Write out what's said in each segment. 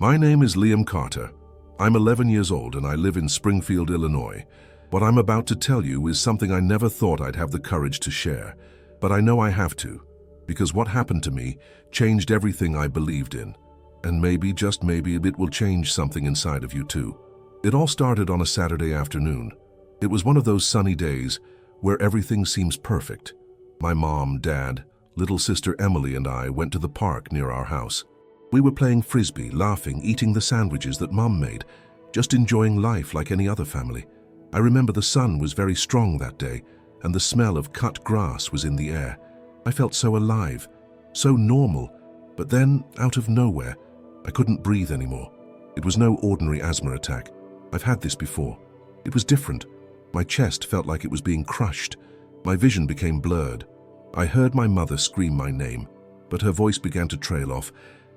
My name is Liam Carter. I'm 11 years old and I live in Springfield, Illinois. What I'm about to tell you is something I never thought I'd have the courage to share, but I know I have to, because what happened to me changed everything I believed in. And maybe, just maybe, it will change something inside of you too. It all started on a Saturday afternoon. It was one of those sunny days where everything seems perfect. My mom, dad, little sister Emily and I went to the park near our house. We were playing frisbee, laughing, eating the sandwiches that Mom made, just enjoying life like any other family. I remember the sun was very strong that day, and the smell of cut grass was in the air. I felt so alive, so normal, but then, out of nowhere, I couldn't breathe anymore. It was no ordinary asthma attack. I've had this before. It was different. My chest felt like it was being crushed. My vision became blurred. I heard my mother scream my name, but her voice began to trail off,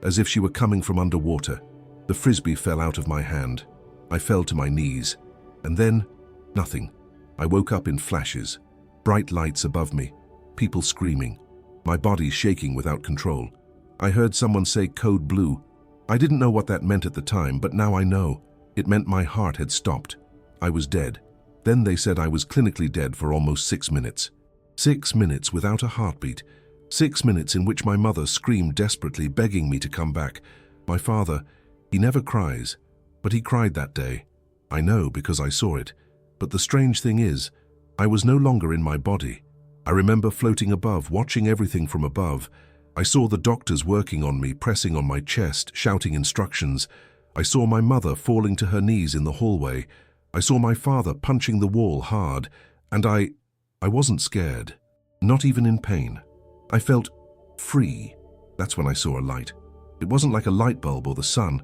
as if she were coming from underwater. The frisbee fell out of my hand. I fell to my knees. And then, nothing. I woke up in flashes. Bright lights above me. People screaming. My body shaking without control. I heard someone say code blue. I didn't know what that meant at the time, but now I know. It meant my heart had stopped. I was dead. Then they said I was clinically dead for almost 6 minutes. 6 minutes without a heartbeat. 6 minutes in which my mother screamed desperately, begging me to come back. My father, he never cries, but he cried that day. I know because I saw it. But the strange thing is, I was no longer in my body. I remember floating above, watching everything from above. I saw the doctors working on me, pressing on my chest, shouting instructions. I saw my mother falling to her knees in the hallway. I saw my father punching the wall hard, and I wasn't scared, not even in pain. I felt free. That's when I saw a light. It wasn't like a light bulb or the sun.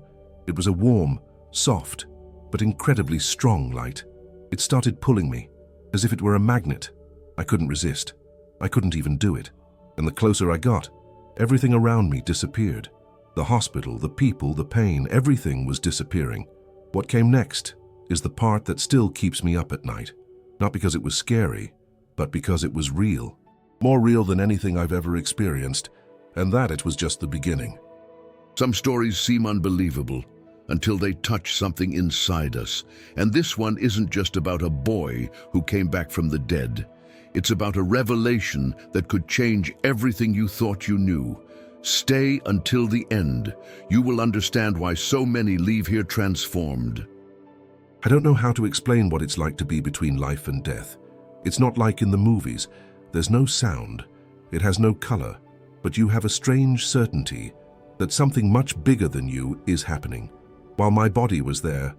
It was a warm, soft, but incredibly strong light. It started pulling me, as if it were a magnet. I couldn't resist. I couldn't even do it. And the closer I got, everything around me disappeared. The hospital, the people, the pain, everything was disappearing. What came next is the part that still keeps me up at night. Not because it was scary, but because it was real. More real than anything I've ever experienced, and that it was just the beginning. Some stories seem unbelievable until they touch something inside us. And this one isn't just about a boy who came back from the dead. It's about a revelation that could change everything you thought you knew. Stay until the end. You will understand why so many leave here transformed. I don't know how to explain what it's like to be between life and death. It's not like in the movies. There's no sound. It has no color. But you have a strange certainty that something much bigger than you is happening. While my body was there,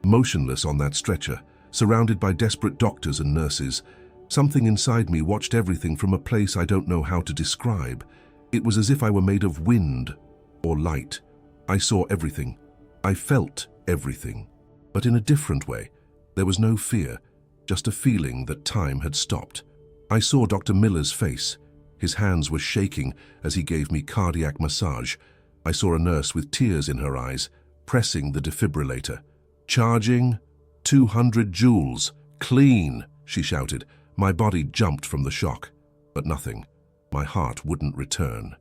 motionless on that stretcher, surrounded by desperate doctors and nurses, something inside me watched everything from a place I don't know how to describe. It was as if I were made of wind or light. I saw everything. I felt everything. But in a different way. There was no fear, just a feeling that time had stopped. I saw Dr. Miller's face. His hands were shaking as he gave me cardiac massage. I saw a nurse with tears in her eyes, pressing the defibrillator. Charging 200 joules. Clean, she shouted. My body jumped from the shock, but nothing. My heart wouldn't return.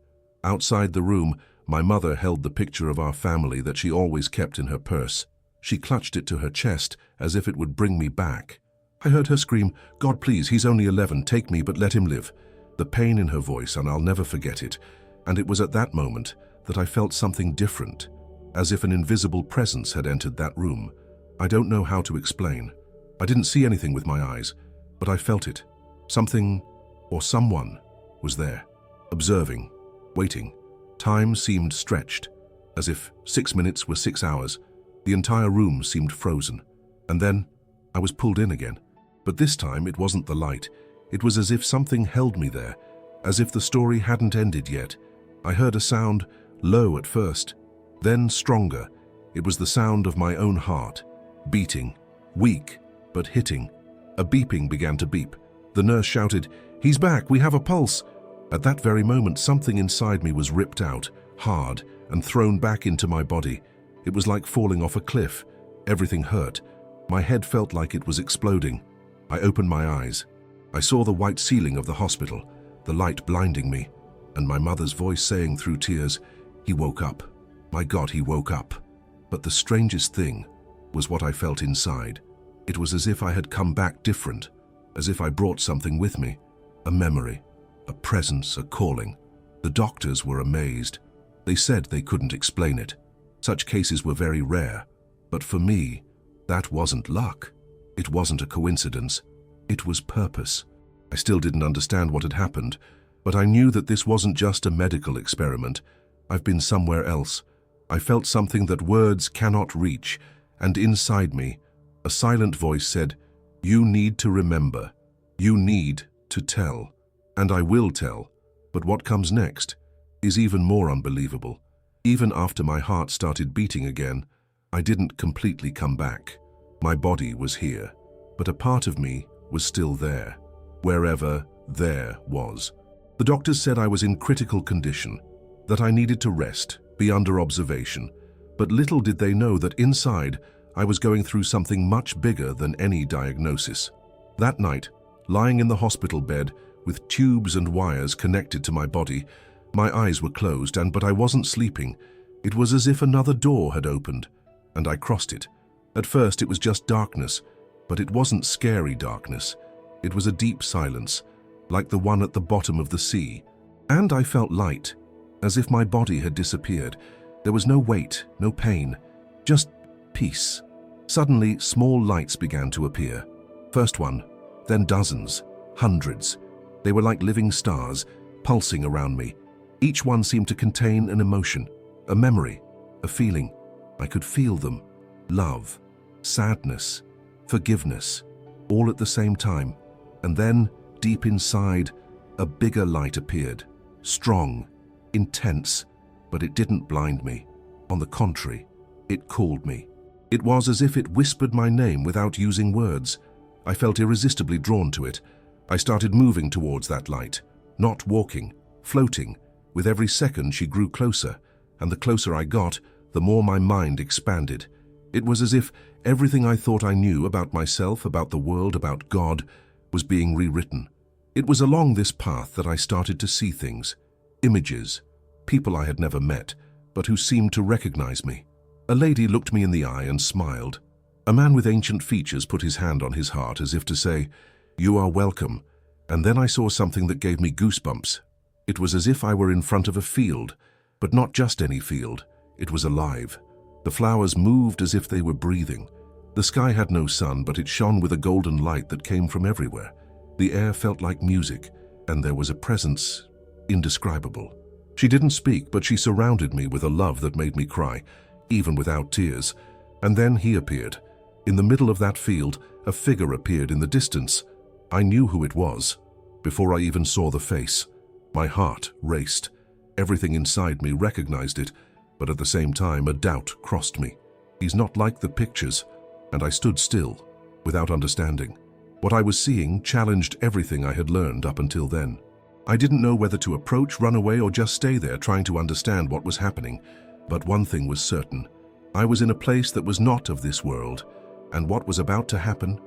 Outside the room, my mother held the picture of our family that she always kept in her purse. She clutched it to her chest as if it would bring me back. I heard her scream, "God, please, he's only 11, take me, but let him live." The pain in her voice, and I'll never forget it. And it was at that moment that I felt something different, as if an invisible presence had entered that room. I don't know how to explain. I didn't see anything with my eyes, but I felt it. Something, or someone, was there, observing, waiting. Time seemed stretched, as if 6 minutes were 6 hours. The entire room seemed frozen. And then I was pulled in again. But this time it wasn't the light. It was as if something held me there, as if the story hadn't ended yet. I heard a sound, low at first, then stronger. It was the sound of my own heart, beating, weak, but hitting. A beeping began to beep. The nurse shouted, "He's back, we have a pulse." At that very moment, something inside me was ripped out, hard, and thrown back into my body. It was like falling off a cliff. Everything hurt. My head felt like it was exploding. I opened my eyes. I saw the white ceiling of the hospital, the light blinding me, and my mother's voice saying through tears, "He woke up. My God, he woke up." But the strangest thing was what I felt inside. It was as if I had come back different, as if I brought something with me, a memory, a presence, a calling. The doctors were amazed. They said they couldn't explain it. Such cases were very rare. But for me, that wasn't luck. It wasn't a coincidence. It was purpose. I still didn't understand what had happened, but I knew that this wasn't just a medical experiment. I've been somewhere else. I felt something that words cannot reach, and inside me, a silent voice said, "You need to remember. You need to tell." And I will tell. But what comes next is even more unbelievable. Even after my heart started beating again, I didn't completely come back. My body was here, but a part of me was still there, wherever there was. The doctors said I was in critical condition, that I needed to rest, be under observation, but little did they know that inside I was going through something much bigger than any diagnosis. That night, lying in the hospital bed with tubes and wires connected to my body, my eyes were closed but I wasn't sleeping. It was as if another door had opened, and I crossed it. At first it was just darkness, but it wasn't scary darkness. It was a deep silence, like the one at the bottom of the sea. And I felt light, as if my body had disappeared. There was no weight, no pain, just peace. Suddenly, small lights began to appear. First one, then dozens, hundreds. They were like living stars, pulsing around me. Each one seemed to contain an emotion, a memory, a feeling. I could feel them. Love, sadness, forgiveness, all at the same time. And then, deep inside, a bigger light appeared. Strong, intense, but it didn't blind me. On the contrary, it called me. It was as if it whispered my name without using words. I felt irresistibly drawn to it. I started moving towards that light, not walking, floating. With every second she grew closer, and the closer I got, the more my mind expanded. It was as if everything I thought I knew about myself, about the world, about God, was being rewritten. It was along this path that I started to see things, images, people I had never met, but who seemed to recognize me. A lady looked me in the eye and smiled. A man with ancient features put his hand on his heart as if to say, "You are welcome." And then I saw something that gave me goosebumps. It was as if I were in front of a field, but not just any field. It was alive. The flowers moved as if they were breathing. The sky had no sun, but it shone with a golden light that came from everywhere. The air felt like music, and there was a presence indescribable. She didn't speak, but she surrounded me with a love that made me cry, even without tears. And then he appeared. In the middle of that field, a figure appeared in the distance. I knew who it was, before I even saw the face. My heart raced. Everything inside me recognized it, but at the same time a doubt crossed me. He's not like the pictures, and I stood still, without understanding. What I was seeing challenged everything I had learned up until then. I didn't know whether to approach, run away, or just stay there trying to understand what was happening. But one thing was certain. I was in a place that was not of this world, and what was about to happen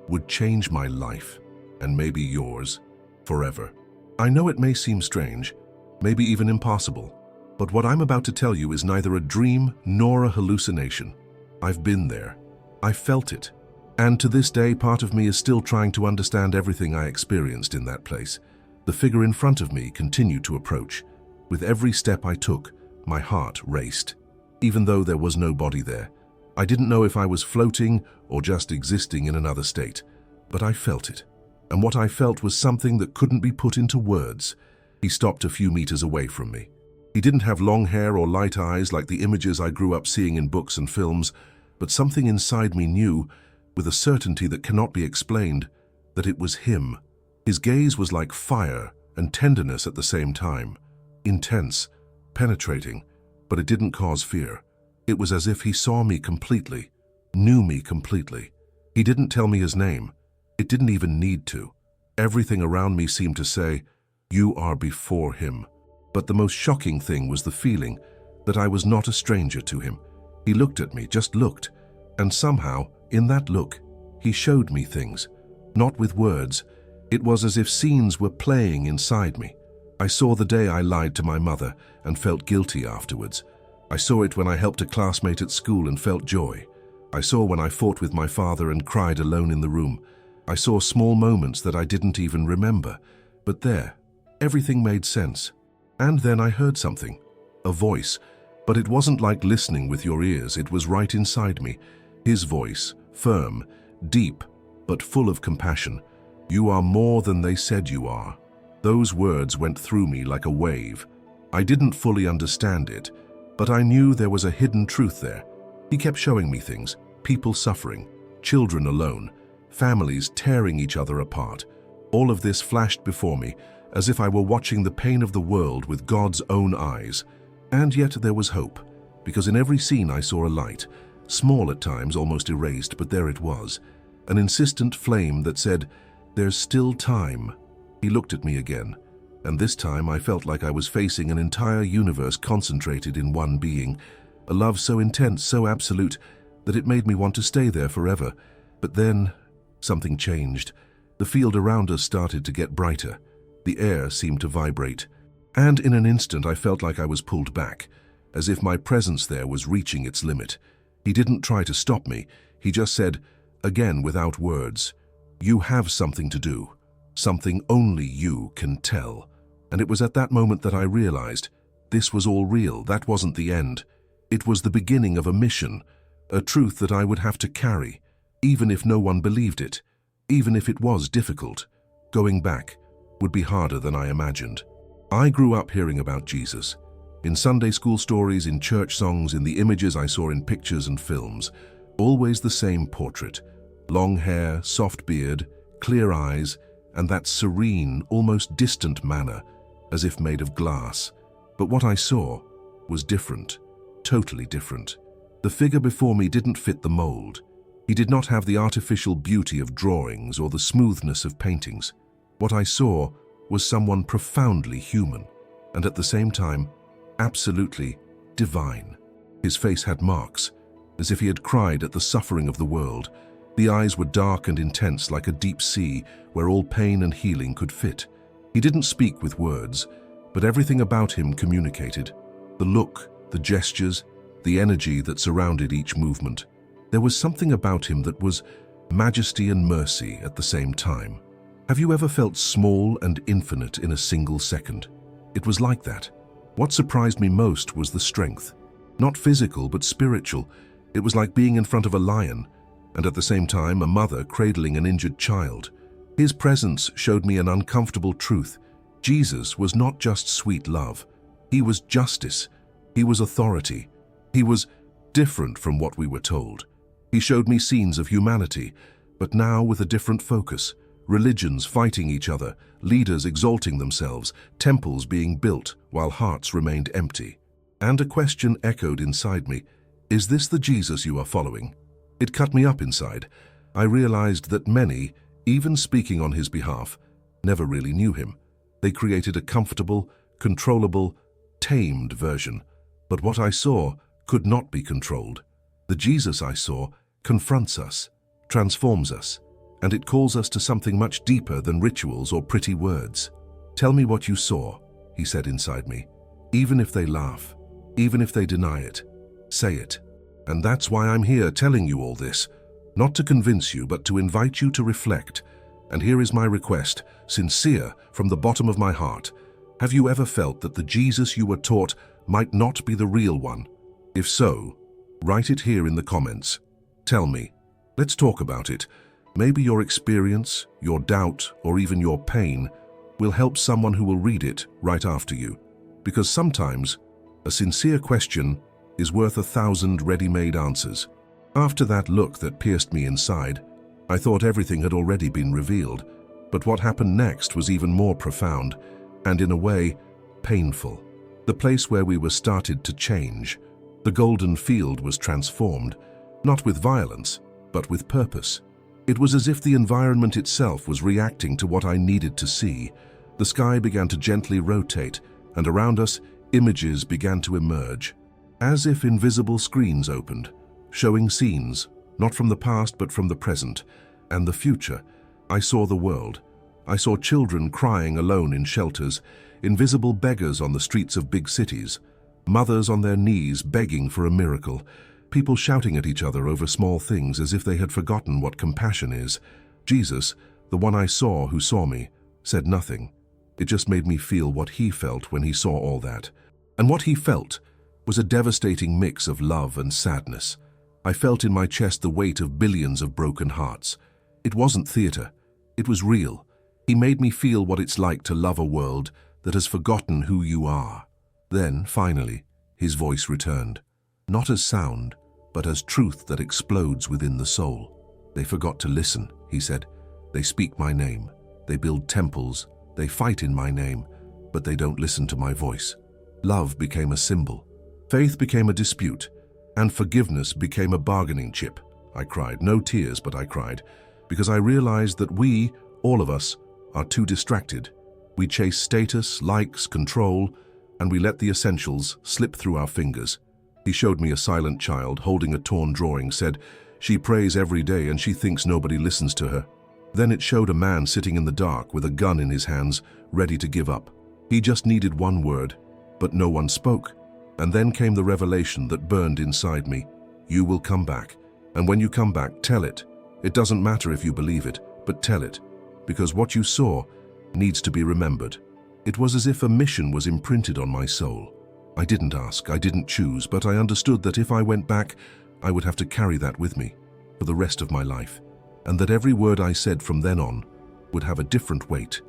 would change my life, and maybe yours, forever. I know it may seem strange, maybe even impossible, but what I'm about to tell you is neither a dream nor a hallucination. I've been there. I felt it. And to this day, part of me is still trying to understand everything I experienced in that place. The figure in front of me continued to approach. With every step I took, my heart raced, even though there was no body there. I didn't know if I was floating or just existing in another state, but I felt it. And what I felt was something that couldn't be put into words. He stopped a few meters away from me. He didn't have long hair or light eyes like the images I grew up seeing in books and films, but something inside me knew, with a certainty that cannot be explained, that it was him. His gaze was like fire and tenderness at the same time. Intense, penetrating, but it didn't cause fear. It was as if he saw me completely, knew me completely. He didn't tell me his name. It didn't even need to. Everything around me seemed to say, "You are before him." But the most shocking thing was the feeling that I was not a stranger to him. He looked at me, just looked, and somehow, in that look, he showed me things. Not with words. It was as if scenes were playing inside me. I saw the day I lied to my mother and felt guilty afterwards. I saw it when I helped a classmate at school and felt joy. I saw when I fought with my father and cried alone in the room. I saw small moments that I didn't even remember. But there, everything made sense. And then I heard something. A voice. But it wasn't like listening with your ears, it was right inside me. His voice, firm, deep, but full of compassion. You are more than they said you are. Those words went through me like a wave. I didn't fully understand it, but I knew there was a hidden truth there. He kept showing me things, people suffering, children alone, families tearing each other apart. All of this flashed before me, as if I were watching the pain of the world with God's own eyes. And yet there was hope, because in every scene I saw a light, small at times, almost erased, but there it was, an insistent flame that said, "There's still time." He looked at me again, and this time I felt like I was facing an entire universe concentrated in one being, a love so intense, so absolute, that it made me want to stay there forever. But then, something changed. The field around us started to get brighter. The air seemed to vibrate. And in an instant I felt like I was pulled back, as if my presence there was reaching its limit. He didn't try to stop me. He just said, again without words, "You have something to do, something only you can tell." And it was at that moment that I realized this was all real. That wasn't the end. It was the beginning of a mission, a truth that I would have to carry, even if no one believed it, even if it was difficult. Going back would be harder than I imagined. I grew up hearing about Jesus, in Sunday school stories, in church songs, in the images I saw in pictures and films. Always the same portrait. Long hair, soft beard, clear eyes, and that serene, almost distant manner, as if made of glass. But what I saw was different, totally different. The figure before me didn't fit the mold. He did not have the artificial beauty of drawings or the smoothness of paintings. What I saw was someone profoundly human, and at the same time, absolutely divine. His face had marks, as if he had cried at the suffering of the world. The eyes were dark and intense, like a deep sea where all pain and healing could fit. He didn't speak with words, but everything about him communicated. The look, the gestures, the energy that surrounded each movement. There was something about him that was majesty and mercy at the same time. Have you ever felt small and infinite in a single second? It was like that. What surprised me most was the strength. Not physical, but spiritual. It was like being in front of a lion, and at the same time a mother cradling an injured child. His presence showed me an uncomfortable truth. Jesus was not just sweet love. He was justice. He was authority. He was different from what we were told. He showed me scenes of humanity, but now with a different focus. Religions fighting each other, leaders exalting themselves, temples being built while hearts remained empty. And a question echoed inside me, is this the Jesus you are following? It cut me up inside. I realized that many, even speaking on his behalf, never really knew him. They created a comfortable, controllable, tamed version. But what I saw could not be controlled. The Jesus I saw confronts us, transforms us, and it calls us to something much deeper than rituals or pretty words. "Tell me what you saw," he said inside me. "Even if they laugh, even if they deny it, say it." And that's why I'm here telling you all this, not to convince you, but to invite you to reflect. And here is my request, sincere from the bottom of my heart. Have you ever felt that the Jesus you were taught might not be the real one? If so, write it here in the comments. Tell me. Let's talk about it. Maybe your experience, your doubt, or even your pain will help someone who will read it right after you. Because sometimes, a sincere question is worth 1,000 ready-made answers. After that look that pierced me inside, I thought everything had already been revealed. But what happened next was even more profound, and in a way, painful. The place where we were started to change. The golden field was transformed, not with violence, but with purpose. It was as if the environment itself was reacting to what I needed to see. The sky began to gently rotate, and around us, images began to emerge. As if invisible screens opened, showing scenes, not from the past but from the present, and the future. I saw the world. I saw children crying alone in shelters, invisible beggars on the streets of big cities, Mothers on their knees begging for a miracle. People shouting at each other over small things as if they had forgotten what compassion is. Jesus, the one I saw who saw me, said nothing. It just made me feel what he felt when he saw all that. And what he felt was a devastating mix of love and sadness. I felt in my chest the weight of billions of broken hearts. It wasn't theater. It was real. He made me feel what it's like to love a world that has forgotten who you are. Then, finally, his voice returned. Not as sound, but as truth that explodes within the soul. They forgot to listen, he said. They speak my name. They build temples. They fight in my name, but they don't listen to my voice. Love became a symbol. Faith became a dispute. And forgiveness became a bargaining chip. I cried. No tears, but I cried. Because I realized that we, all of us, are too distracted. We chase status, likes, control, and we let the essentials slip through our fingers. He showed me a silent child holding a torn drawing, said, "She prays every day and she thinks nobody listens to her." Then it showed a man sitting in the dark with a gun in his hands, ready to give up. He just needed one word, but no one spoke. And then came the revelation that burned inside me. You will come back. And when you come back, tell it. It doesn't matter if you believe it, but tell it. Because what you saw needs to be remembered. It was as if a mission was imprinted on my soul. I didn't ask, I didn't choose, but I understood that if I went back, I would have to carry that with me for the rest of my life. And that every word I said from then on would have a different weight.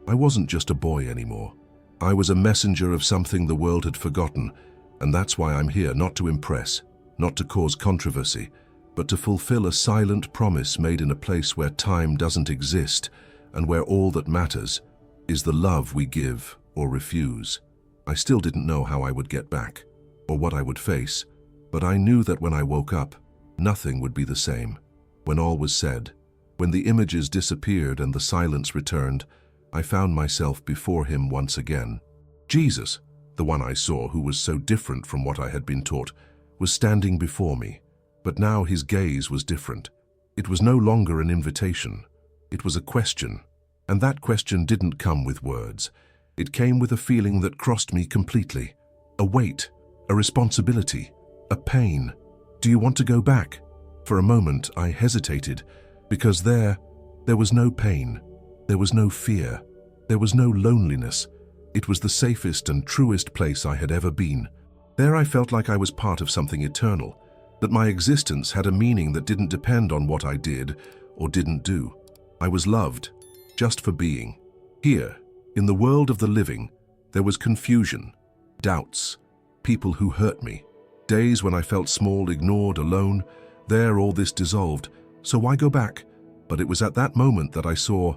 I wasn't just a boy anymore. I was a messenger of something the world had forgotten, and that's why I'm here, not to impress, not to cause controversy, but to fulfill a silent promise made in a place where time doesn't exist and where all that matters is the love we give or refuse. I still didn't know how I would get back or what I would face, but I knew that when I woke up, nothing would be the same. When all was said, when the images disappeared and the silence returned, I found myself before him once again. Jesus, the one I saw who was so different from what I had been taught, was standing before me. But now his gaze was different. It was no longer an invitation. It was a question. And that question didn't come with words. It came with a feeling that crossed me completely. A weight, a responsibility, a pain. Do you want to go back? For a moment, I hesitated, because there was no pain. There was no fear. There was no loneliness. It was the safest and truest place I had ever been. There I felt like I was part of something eternal, that my existence had a meaning that didn't depend on what I did or didn't do. I was loved, just for being. Here, in the world of the living, there was confusion, doubts, people who hurt me, days when I felt small, ignored, alone. There all this dissolved, so why go back? But it was at that moment that I saw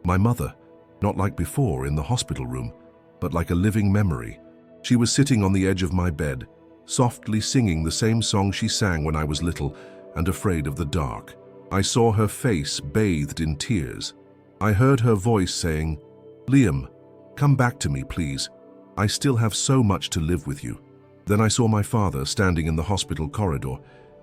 my mother, not like before in the hospital room, but like a living memory. She was sitting on the edge of my bed, softly singing the same song she sang when I was little and afraid of the dark. I saw her face bathed in tears. I heard her voice saying, "Liam, come back to me, please. I still have so much to live with you." Then I saw my father standing in the hospital corridor.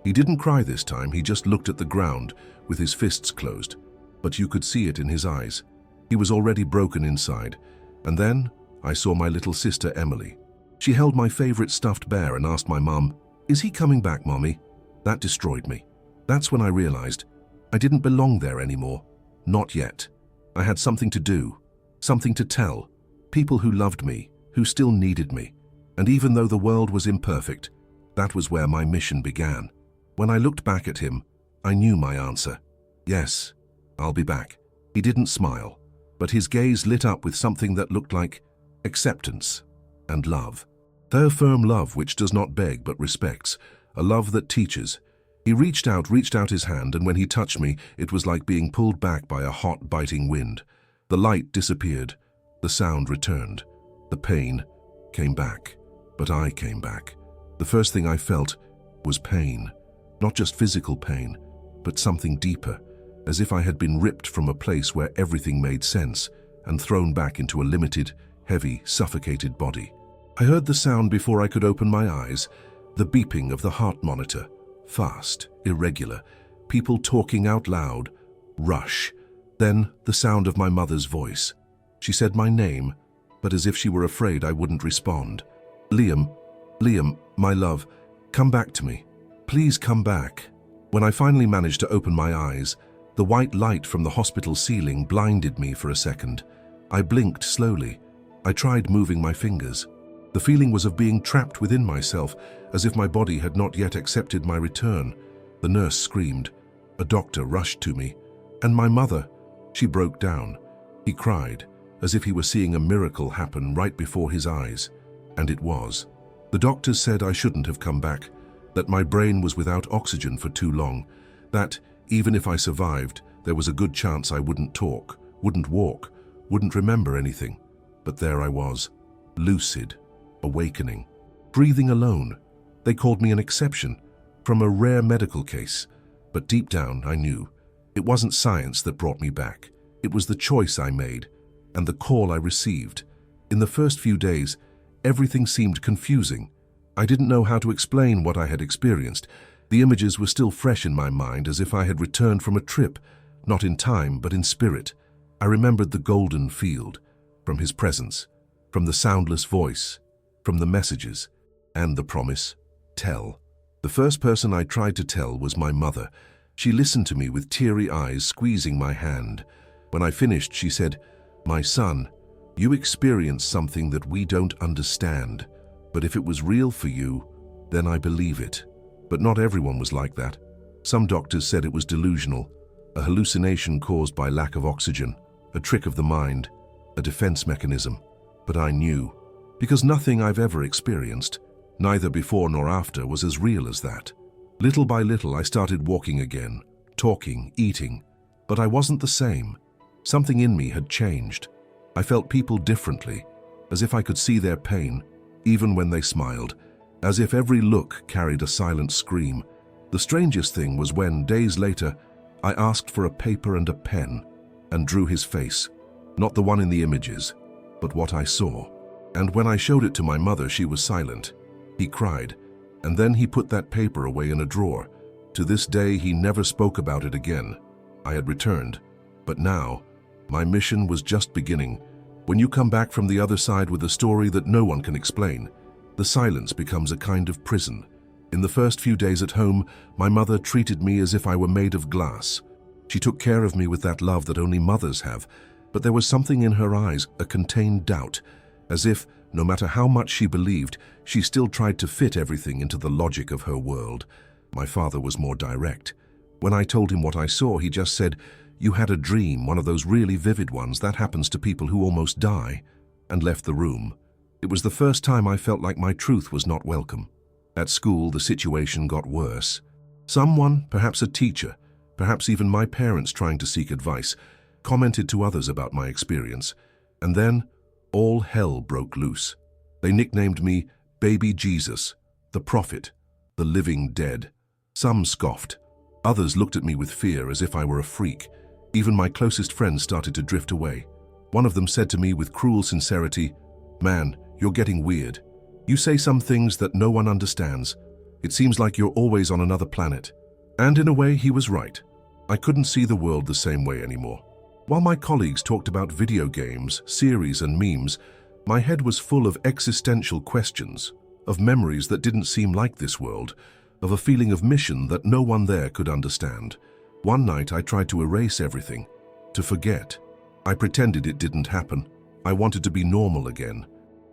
He didn't cry this time, he just looked at the ground with his fists closed. But you could see it in his eyes. He was already broken inside. And then I saw my little sister, Emily. She held my favorite stuffed bear and asked my mum, "Is he coming back, Mommy?" That destroyed me. That's when I realized I didn't belong there anymore. Not yet. I had something to do, something to tell, people who loved me, who still needed me. And even though the world was imperfect, that was where my mission began. When I looked back at him, I knew my answer. Yes, I'll be back. He didn't smile, but his gaze lit up with something that looked like acceptance and love. Their firm love which does not beg but respects, a love that teaches. He reached out his hand, and when he touched me, it was like being pulled back by a hot, biting wind. The light disappeared. The sound returned. The pain came back. But I came back. The first thing I felt was pain. Not just physical pain, but something deeper, as if I had been ripped from a place where everything made sense and thrown back into a limited, heavy, suffocated body. I heard the sound before I could open my eyes, the beeping of the heart monitor. Fast, irregular, people talking out loud, rush. Then the sound of my mother's voice. She said my name, but as if she were afraid I wouldn't respond. "Liam, "Liam, my love, come back to me. Please come back." When I finally managed to open my eyes, the white light from the hospital ceiling blinded me for a second. I blinked slowly. I tried moving my fingers. The feeling was of being trapped within myself, as if my body had not yet accepted my return. The nurse screamed. A doctor rushed to me. And my mother, she broke down. He cried, as if he were seeing a miracle happen right before his eyes. And it was. The doctors said I shouldn't have come back, that my brain was without oxygen for too long, that, even if I survived, there was a good chance I wouldn't talk, wouldn't walk, wouldn't remember anything. But there I was, lucid, awakening, breathing alone. They called me an exception, from a rare medical case. But deep down, I knew. It wasn't science that brought me back. It was the choice I made, and the call I received. In the first few days, everything seemed confusing. I didn't know how to explain what I had experienced. The images were still fresh in my mind, as if I had returned from a trip, not in time, but in spirit. I remembered the golden field, from his presence, from the soundless voice, from the messages, and the promise, tell. The first person I tried to tell was my mother. She listened to me with teary eyes, squeezing my hand. When I finished, she said, "My son, you experienced something that we don't understand, but if it was real for you, then I believe it." But not everyone was like that. Some doctors said it was delusional, a hallucination caused by lack of oxygen, a trick of the mind, a defense mechanism. But I knew, because nothing I've ever experienced, neither before nor after, was as real as that. Little by little, I started walking again, talking, eating, but I wasn't the same. Something in me had changed. I felt people differently, as if I could see their pain, even when they smiled, as if every look carried a silent scream. The strangest thing was when, days later, I asked for a paper and a pen and drew his face, not the one in the images, but what I saw. And when I showed it to my mother, she was silent. He cried, and then he put that paper away in a drawer. To this day, he never spoke about it again. I had returned, but now, my mission was just beginning. When you come back from the other side with a story that no one can explain, the silence becomes a kind of prison. In the first few days at home, my mother treated me as if I were made of glass. She took care of me with that love that only mothers have, but there was something in her eyes, a contained doubt, as if, no matter how much she believed, she still tried to fit everything into the logic of her world. My father was more direct. When I told him what I saw, he just said, "You had a dream, one of those really vivid ones that happens to people who almost die," and left the room. It was the first time I felt like my truth was not welcome. At school, the situation got worse. Someone, perhaps a teacher, perhaps even my parents trying to seek advice, commented to others about my experience. And then, all hell broke loose. They nicknamed me Baby Jesus, the Prophet, the Living Dead. Some scoffed. Others looked at me with fear, as if I were a freak. Even my closest friends started to drift away. One of them said to me with cruel sincerity, "Man, you're getting weird. You say some things that no one understands. It seems like you're always on another planet." And in a way, he was right. I couldn't see the world the same way anymore. While my colleagues talked about video games, series, and memes, my head was full of existential questions, of memories that didn't seem like this world, of a feeling of mission that no one there could understand. One night, I tried to erase everything, to forget. I pretended it didn't happen. I wanted to be normal again.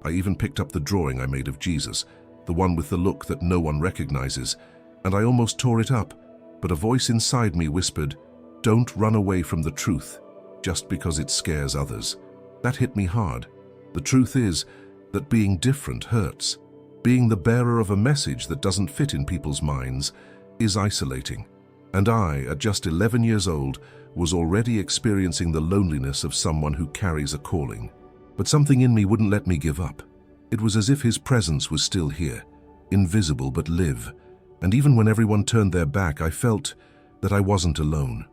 I even picked up the drawing I made of Jesus, the one with the look that no one recognizes, and I almost tore it up, but a voice inside me whispered, "Don't run away from the truth, just because it scares others." That hit me hard. The truth is that being different hurts. Being the bearer of a message that doesn't fit in people's minds is isolating. And I, at just 11 years old, was already experiencing the loneliness of someone who carries a calling. But something in me wouldn't let me give up. It was as if his presence was still here, invisible but live. And even when everyone turned their back, I felt that I wasn't alone.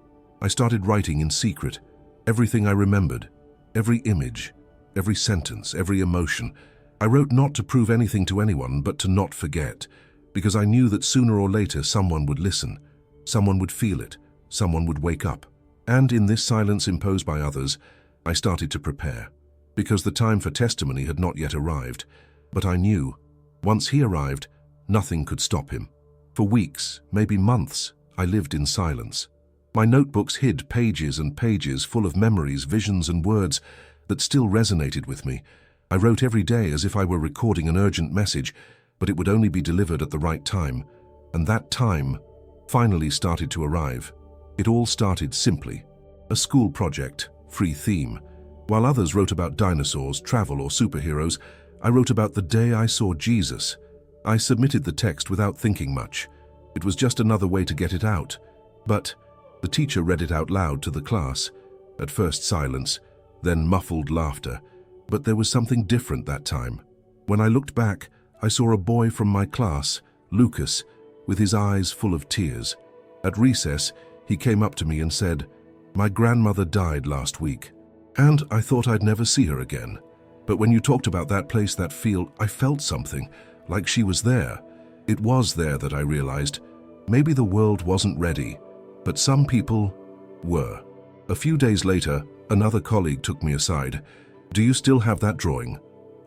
I started writing in secret, everything I remembered, every image, every sentence, every emotion. I wrote not to prove anything to anyone, but to not forget, because I knew that sooner or later someone would listen, someone would feel it, someone would wake up. And in this silence imposed by others, I started to prepare, because the time for testimony had not yet arrived. But I knew Once he arrived, nothing could stop him. For weeks, maybe months, I lived in silence. My notebooks hid pages and pages full of memories, visions, and words that still resonated with me. I wrote every day as if I were recording an urgent message, but it would only be delivered at the right time. And that time finally started to arrive. It all started simply. A school project, free theme. While others wrote about dinosaurs, travel, or superheroes, I wrote about the day I saw Jesus. I submitted the text without thinking much. It was just another way to get it out. But the teacher read it out loud to the class. At first silence, then muffled laughter. But there was something different that time. When I looked back, I saw a boy from my class, Lucas, with his eyes full of tears. At recess, he came up to me and said, "My grandmother died last week, and I thought I'd never see her again. But when you talked about that place, that field, I felt something, like she was there." It was there that I realized maybe the world wasn't ready, but some people were. A few days later, another colleague took me aside. "Do you still have that drawing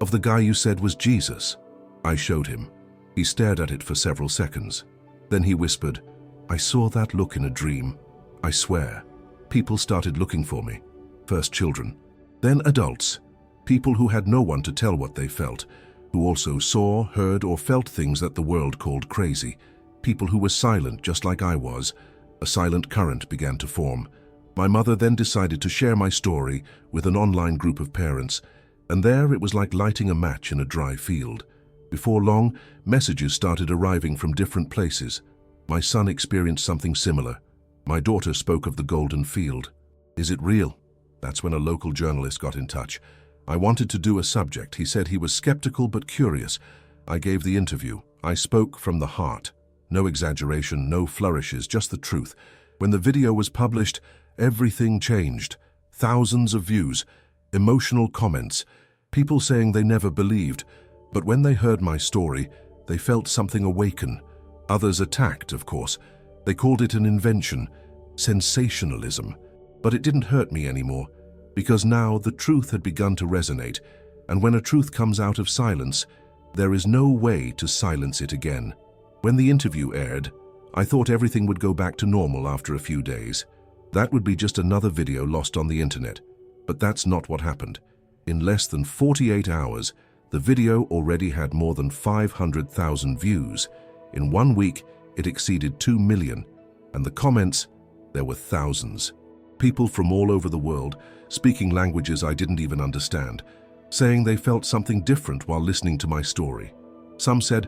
of the guy you said was Jesus?" I showed him. He stared at it for several seconds. Then he whispered, "I saw that look in a dream. I swear." People started looking for me. First children, then adults. People who had no one to tell what they felt, who also saw, heard, or felt things that the world called crazy. People who were silent just like I was. A silent current began to form. My mother then decided to share my story with an online group of parents, and there it was like lighting a match in a dry field. Before long, messages started arriving from different places. My son experienced something similar. My daughter spoke of the golden field. Is it real? That's when a local journalist got in touch. I wanted to do a subject. He said he was skeptical but curious. I gave the interview. I spoke from the heart. No exaggeration, no flourishes, just the truth. When the video was published, everything changed. Thousands of views, emotional comments, people saying they never believed. But when they heard my story, they felt something awaken. Others attacked, of course. They called it an invention, sensationalism. But it didn't hurt me anymore, because now the truth had begun to resonate, and when a truth comes out of silence, there is no way to silence it again. When the interview aired, I thought everything would go back to normal after a few days. That would be just another video lost on the internet. But that's not what happened. In less than 48 hours, the video already had more than 500,000 views. In 1 week, it exceeded 2 million, and the comments, there were thousands. People from all over the world, speaking languages I didn't even understand, saying they felt something different while listening to my story. Some said,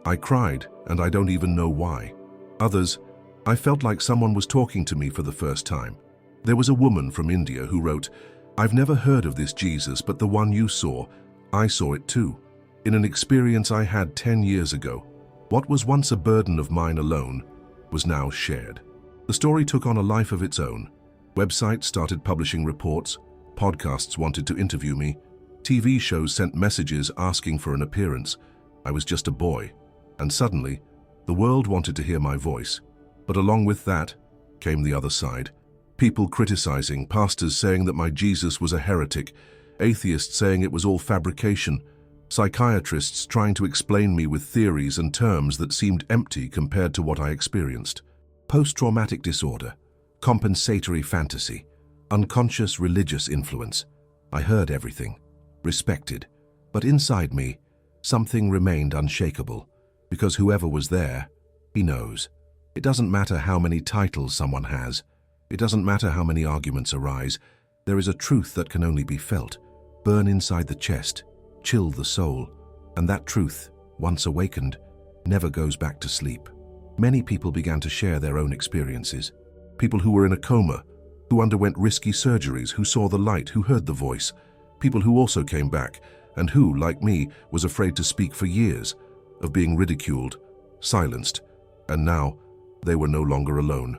"I cried, and I don't even know why." Others, "I felt like someone was talking to me for the first time." There was a woman from India who wrote, "I've never heard of this Jesus, but the one you saw, I saw it too, in an experience I had 10 years ago. What was once a burden of mine alone was now shared." The story took on a life of its own. Websites started publishing reports, podcasts wanted to interview me, TV shows sent messages asking for an appearance. I was just a boy, and suddenly, the world wanted to hear my voice. But along with that came the other side. People criticizing, pastors saying that my Jesus was a heretic, atheists saying it was all fabrication, psychiatrists trying to explain me with theories and terms that seemed empty compared to what I experienced. Post-traumatic disorder, compensatory fantasy, unconscious religious influence. I heard everything, respected, but inside me, something remained unshakable, because whoever was there, he knows. It doesn't matter how many titles someone has. It doesn't matter how many arguments arise. There is a truth that can only be felt, burn inside the chest, chill the soul, and that truth, once awakened, never goes back to sleep. Many people began to share their own experiences. People who were in a coma, who underwent risky surgeries, who saw the light, who heard the voice. People who also came back, and who, like me, was afraid to speak for years, of being ridiculed, silenced, and now they were no longer alone.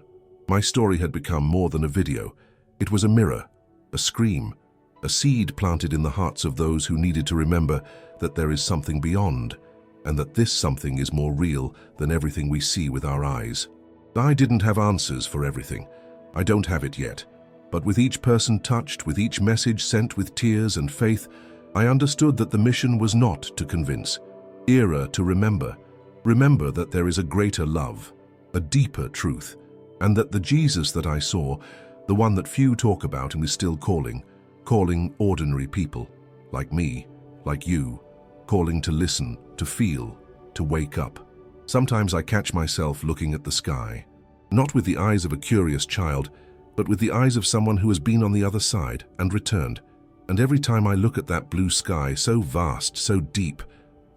My story had become more than a video. It was a mirror, a scream, a seed planted in the hearts of those who needed to remember that there is something beyond, and that this something is more real than everything we see with our eyes. I didn't have answers for everything. I don't have it yet. But with each person touched, with each message sent with tears and faith, I understood that the mission was not to convince. era to remember. Remember that there is a greater love, a deeper truth, and that the Jesus that I saw, the one that few talk about and is still calling ordinary people, like me, like you, calling to listen, to feel, to wake up. Sometimes I catch myself looking at the sky, not with the eyes of a curious child, but with the eyes of someone who has been on the other side and returned. And every time I look at that blue sky, so vast, so deep,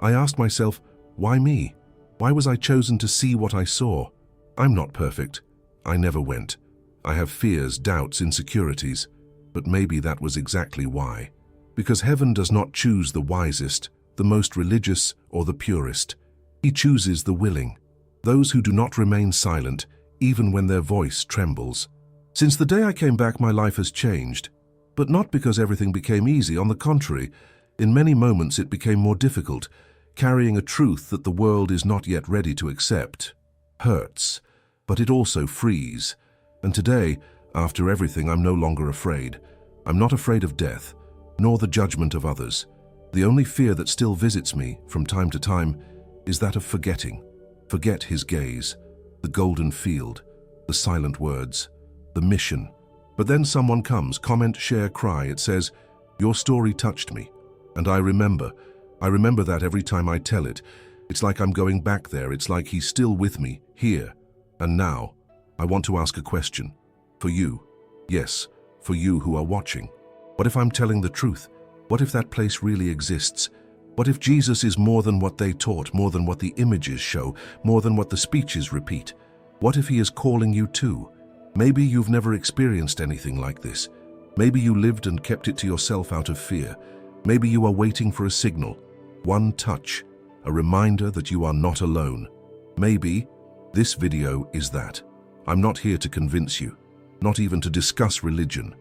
I ask myself, why me? Why was I chosen to see what I saw? I'm not perfect. I never went. I have fears, doubts, insecurities. But maybe that was exactly why. Because heaven does not choose the wisest, the most religious, or the purest. He chooses the willing, those who do not remain silent, even when their voice trembles. Since the day I came back, my life has changed. But not because everything became easy. On the contrary, in many moments it became more difficult, carrying a truth that the world is not yet ready to accept. Hurts, but it also frees. And today, after everything, I'm no longer afraid. I'm not afraid of death, nor the judgment of others. The only fear that still visits me, from time to time, is that of forgetting. Forget his gaze, the golden field, the silent words, the mission. But then someone comes, comment, share, cry. It says, your story touched me. And I remember that every time I tell it. It's like I'm going back there. It's like he's still with me, here. And now, I want to ask a question. For you, yes, for you who are watching. What if I'm telling the truth? What if that place really exists? What if Jesus is more than what they taught, more than what the images show, more than what the speeches repeat? What if he is calling you too? Maybe you've never experienced anything like this. Maybe you lived and kept it to yourself out of fear. Maybe you are waiting for a signal, one touch, a reminder that you are not alone. Maybe this video is that. I'm not here to convince you, not even to discuss religion.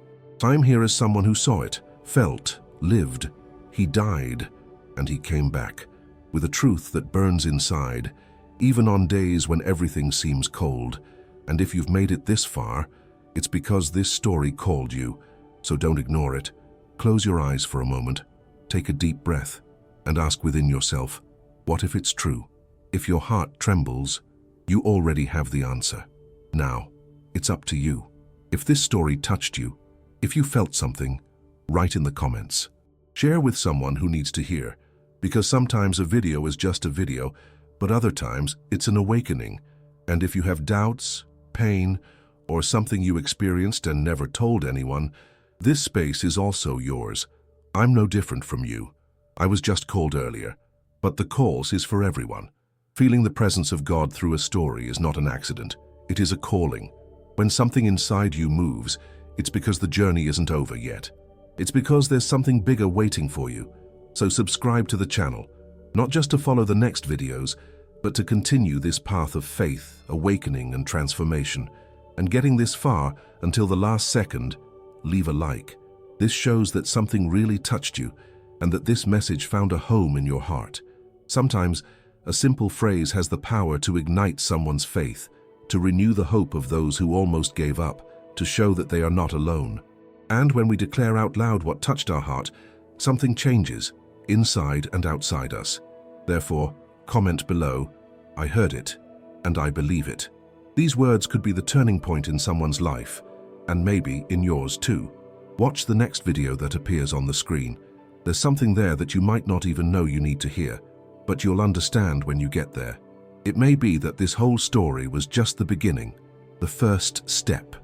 I'm here as someone who saw it, felt, lived. He died, and he came back, with a truth that burns inside, even on days when everything seems cold. And if you've made it this far, it's because this story called you, so don't ignore it. Close your eyes for a moment, take a deep breath, and ask within yourself, what if it's true? If your heart trembles, you already have the answer. Now, it's up to you. If this story touched you, if you felt something, write in the comments. Share with someone who needs to hear, because sometimes a video is just a video, but other times it's an awakening. And if you have doubts, pain, or something you experienced and never told anyone, this space is also yours. I'm no different from you. I was just called earlier, but the calls is for everyone. Feeling the presence of God through a story is not an accident. It is a calling. When something inside you moves, it's because the journey isn't over yet. It's because there's something bigger waiting for you. So subscribe to the channel, not just to follow the next videos, but to continue this path of faith, awakening, and transformation. And getting this far until the last second, leave a like. This shows that something really touched you and that this message found a home in your heart. Sometimes, a simple phrase has the power to ignite someone's faith, to renew the hope of those who almost gave up, to show that they are not alone. And when we declare out loud what touched our heart, something changes, inside and outside us. Therefore, comment below, I heard it, and I believe it. These words could be the turning point in someone's life, and maybe in yours too. Watch the next video that appears on the screen. There's something there that you might not even know you need to hear, but you'll understand when you get there. It may be that this whole story was just the beginning, the first step.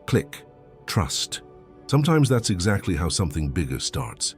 Click, trust. Sometimes that's exactly how something bigger starts.